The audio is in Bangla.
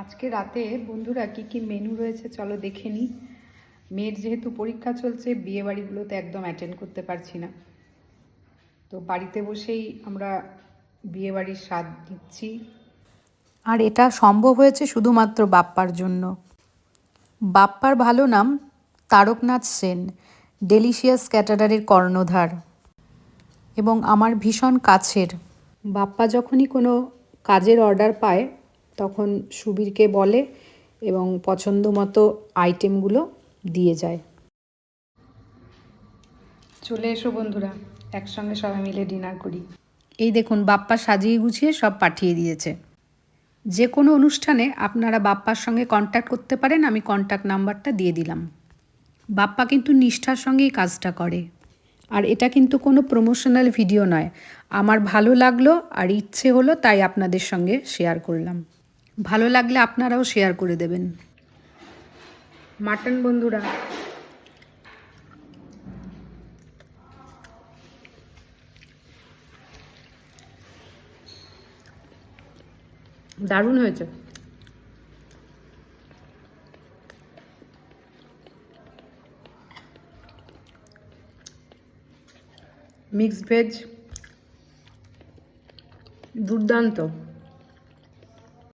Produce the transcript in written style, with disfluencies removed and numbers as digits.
আজকে রাতে বন্ধুরা কি কি মেনু রয়েছে চলো দেখে নিই। মেয়ের যেহেতু পরীক্ষা চলছে, বিয়ে বাড়িগুলোতে একদম অ্যাটেন্ড করতে পারছি না, তো বাড়িতে বসেই আমরা বিয়ে বাড়ির স্বাদ দিচ্ছি। আর এটা সম্ভব হয়েছে শুধুমাত্র বাপ্পার জন্য। বাপ্পার ভালো নাম তারকনাথ সেন, ডেলিশিয়াস ক্যাটারারের কর্ণধার এবং আমার ভীষণ কাছের। বাপ্পা যখনই কোনো কাজের অর্ডার পায় তখন সুবীরকে বলে এবং পছন্দ মতো আইটেমগুলো দিয়ে যায়। চলে এসো বন্ধুরা, একসঙ্গে সবাই মিলে ডিনার করি। এই দেখুন, বাপ্পা সাজিয়ে গুছিয়ে সব পাঠিয়ে দিয়েছে। যে কোনো অনুষ্ঠানে আপনারা বাপ্পার সঙ্গে কন্ট্যাক্ট করতে পারেন, আমি কন্ট্যাক্ট নাম্বারটা দিয়ে দিলাম। বাপ্পা কিন্তু নিষ্ঠার সঙ্গেই কাজটা করে। আর এটা কিন্তু কোনো প্রমোশনাল ভিডিও নয়, আমার ভালো লাগলো আর ইচ্ছে হলো তাই আপনাদের সঙ্গে শেয়ার করলাম। ভালো লাগলে আপনারাও শেয়ার করে দেবেন। মাটন বন্ধুরা, দারুণ হয়েছে। মিক্সড ভেজ দুর্দান্ত।